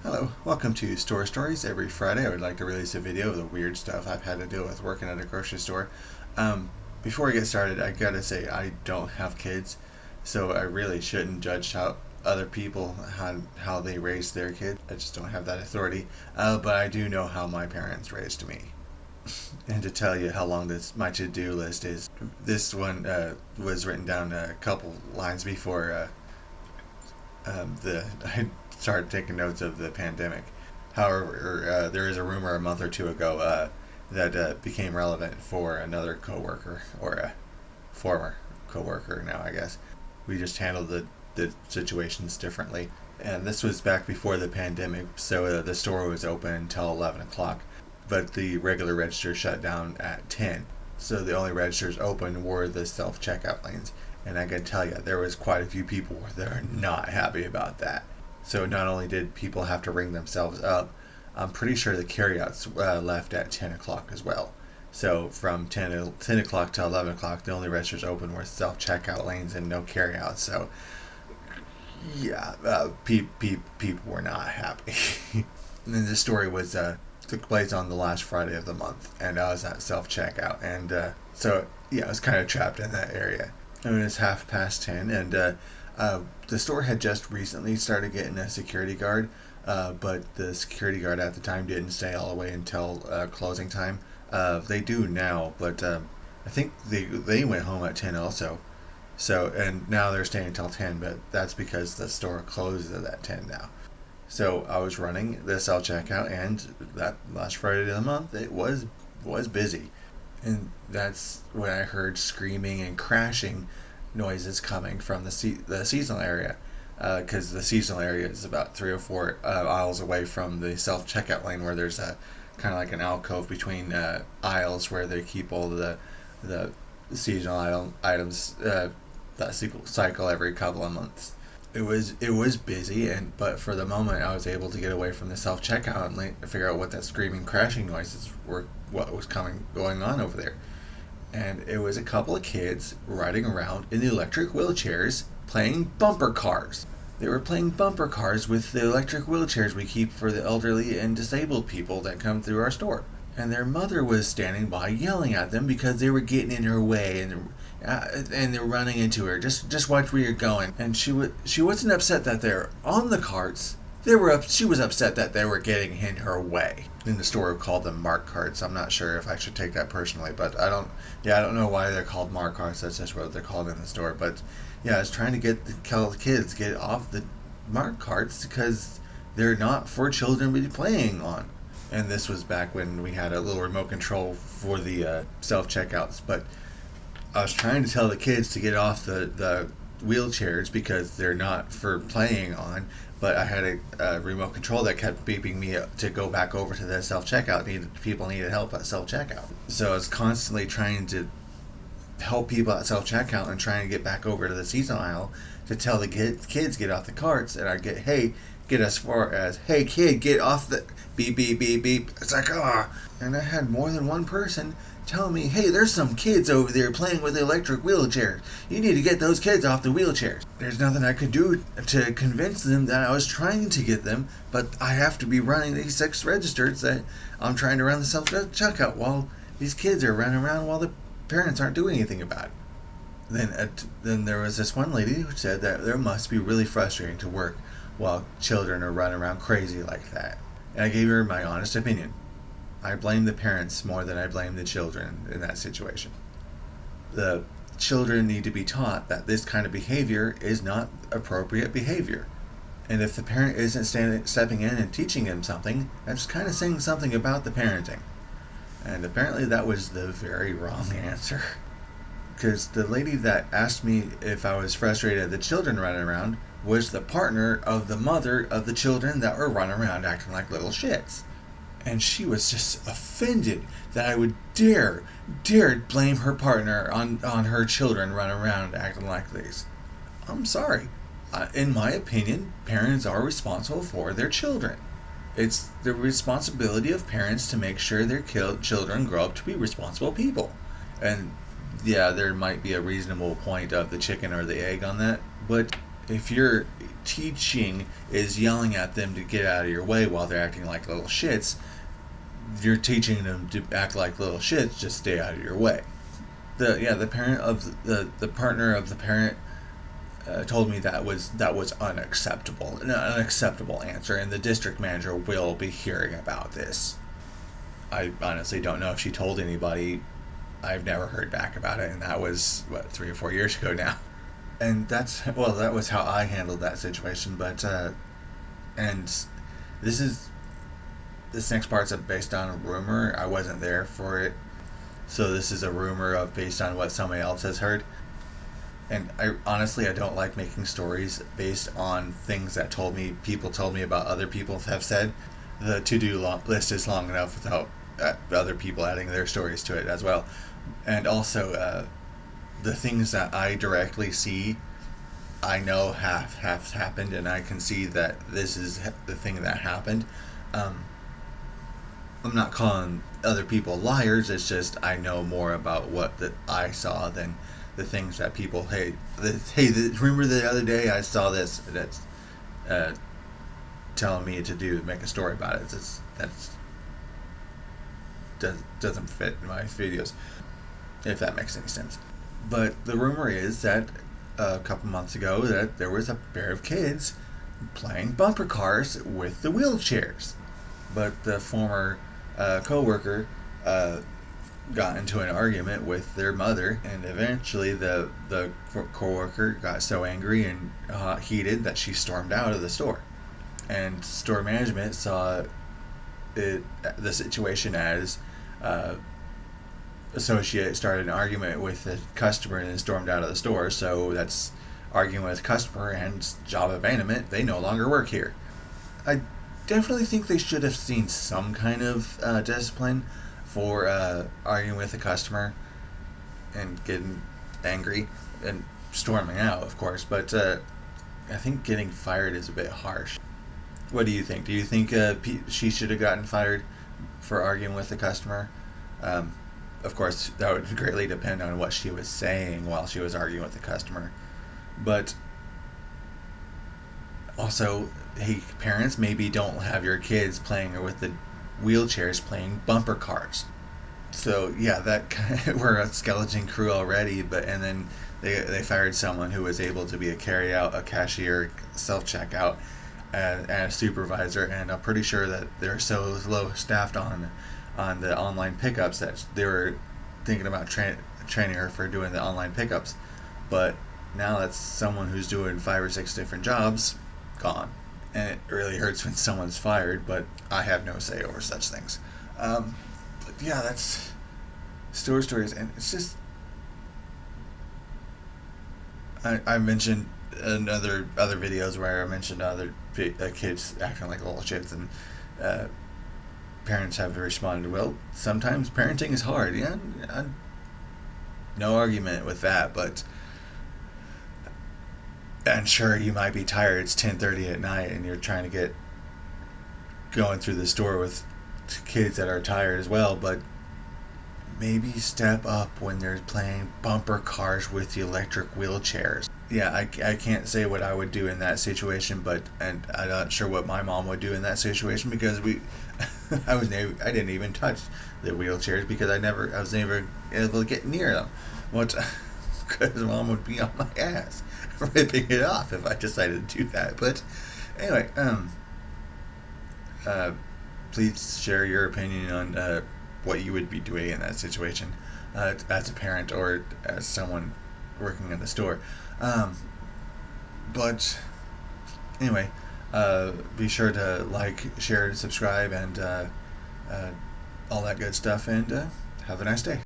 Hello, welcome to Store Stories. Every Friday I would like to release a video of the weird stuff I've had to deal with working at a grocery store. Um, Before I get started, I gotta say I don't have kids, so I really shouldn't judge how other people how they raise their kids. I just don't have that authority. But I do know how my parents raised me. And to tell you how long my to-do list is, this one was written down a couple lines before the I started taking notes of the pandemic. However, there is a rumor a month or two ago that became relevant for another coworker or a former coworker. Now, I guess we just handled the situations differently. And this was back before the pandemic, so the store was open until 11 o'clock, but the regular register shut down at 10. So the only registers open were the self checkout lanes. And I can tell you, there was quite a few people that are not happy about that. So not only did people have to ring themselves up, I'm pretty sure the carryouts left at 10 o'clock as well. So from 10 o'clock to 11 o'clock, the only registers open were self checkout lanes and no carryouts. So yeah, people were not happy. And then this story was took place on the last Friday of the month, and I was at self checkout, and so yeah, I was kind of trapped in that area. And it was 10:30, and the store had just recently started getting a security guard, but the security guard at the time didn't stay all the way until closing time. They do now, but I think they went home at 10 also. So, and now they're staying until 10, but that's because the store closes at 10 now. So I was running the self checkout, and that last Friday of the month it was busy, and that's when I heard screaming and crashing noises coming from the seasonal area, because the seasonal area is about 3 or 4 aisles away from the self checkout lane, where there's a kind of like an alcove between aisles where they keep all the seasonal items that cycle every couple of months. It was busy, but for the moment I was able to get away from the self checkout and figure out what that screaming crashing noises were, what was going on over there. And it was a couple of kids riding around in the electric wheelchairs playing bumper cars. They were playing bumper cars with the electric wheelchairs we keep for the elderly and disabled people that come through our store. And their mother was standing by yelling at them because they were getting in her way, and they're running into her. Just watch where you're going. And she wasn't upset that they're on the carts. She was upset that they were getting in her way. In the store, we called them mark carts. I'm not sure if I should take that personally, but I don't know why they're called mark carts. That's just what they're called in the store. But yeah, I was trying to tell the kids get off the mark carts because they're not for children to be playing on. And this was back when we had a little remote control for the self checkouts. But I was trying to tell the kids to get off the wheelchairs because they're not for playing on. But I had a remote control that kept beeping me to go back over to the self checkout. People needed help at self checkout. So I was constantly trying to help people at self checkout and trying to get back over to the seasonal aisle to tell the kids get off the carts. And I'd get as far as, hey kid, get off the beep beep beep beep. It's like, and I had more than one person telling me, hey, there's some kids over there playing with the electric wheelchairs. You need to get those kids off the wheelchairs. There's nothing I could do to convince them that I was trying to get them, but I have to be running these 6 registers that I'm trying to run the self-checkout while these kids are running around while the parents aren't doing anything about it. Then there was this one lady who said that there must be really frustrating to work while children are running around crazy like that. And I gave her my honest opinion. I blame the parents more than I blame the children in that situation. The children need to be taught that this kind of behavior is not appropriate behavior. And if the parent isn't stepping in and teaching them something, that's kind of saying something about the parenting. And apparently that was the very wrong answer. Because the lady that asked me if I was frustrated at the children running around was the partner of the mother of the children that were running around acting like little shits. And she was just offended that I would dare blame her partner on her children running around acting like these. I'm sorry. In my opinion, parents are responsible for their children. It's the responsibility of parents to make sure their children grow up to be responsible people. And yeah, there might be a reasonable point of the chicken or the egg on that, but If your teaching is yelling at them to get out of your way while they're acting like little shits, you're teaching them to act like little shits. Just stay out of your way. The parent of the partner of the parent told me that was unacceptable, an unacceptable answer, and the district manager will be hearing about this. I honestly don't know if she told anybody. I've never heard back about it, and that was 3 or 4 years ago now. And that was how I handled that situation. But and this is this next part's based on a rumor. I wasn't there for it, so this is a rumor of based on what somebody else has heard. And I honestly I don't like making stories based on things that people told me about other people have said. The list is long enough without other people adding their stories to it as well. And also the things that I directly see, I know have happened, and I can see that this is the thing that happened. I'm not calling other people liars. It's just I know more about what that I saw than the things that people remember the other day I saw this that's telling me to make a story about it. Doesn't fit in my videos, if that makes any sense. But the rumor is that a couple months ago that there was a pair of kids playing bumper cars with the wheelchairs. But the former co-worker got into an argument with their mother, and eventually the co-worker got so angry and heated that she stormed out of the store. And store management saw the situation as associate started an argument with the customer and then stormed out of the store. So that's arguing with the customer and job abandonment. They no longer work here. I definitely think they should have seen some kind of discipline for arguing with the customer and getting angry and storming out, of course. But I think getting fired is a bit harsh. What do you think? Do you think she should have gotten fired for arguing with the customer? Of course, that would greatly depend on what she was saying while she was arguing with the customer. But also, hey, parents, maybe don't have your kids playing with the wheelchairs playing bumper cars. So yeah, we're a skeleton crew already. And then they fired someone who was able to be a cashier, self checkout, and a supervisor. And I'm pretty sure that they're so low staffed on the online pickups that they were thinking about training her for doing the online pickups. But now that's someone who's doing 5 or 6 different jobs gone. And it really hurts when someone's fired, but I have no say over such things. But yeah, that's store stories, and it's just I mentioned in other videos where I mentioned other kids acting like little shits, and parents have responded, well, sometimes parenting is hard. Yeah, no argument with that, but and sure, you might be tired. It's 10:30 at night, and you're trying to going through the store with kids that are tired as well. But maybe step up when they're playing bumper cars with the electric wheelchairs. Yeah, I can't say what I would do in that situation, and I'm not sure what my mom would do in that situation because I didn't even touch the wheelchairs because I was never able to get near them. Because mom would be on my ass ripping it off if I decided to do that. But anyway, please share your opinion on what you would be doing in that situation as a parent or as someone working in the store. But anyway, be sure to like, share, and subscribe, and all that good stuff. And have a nice day.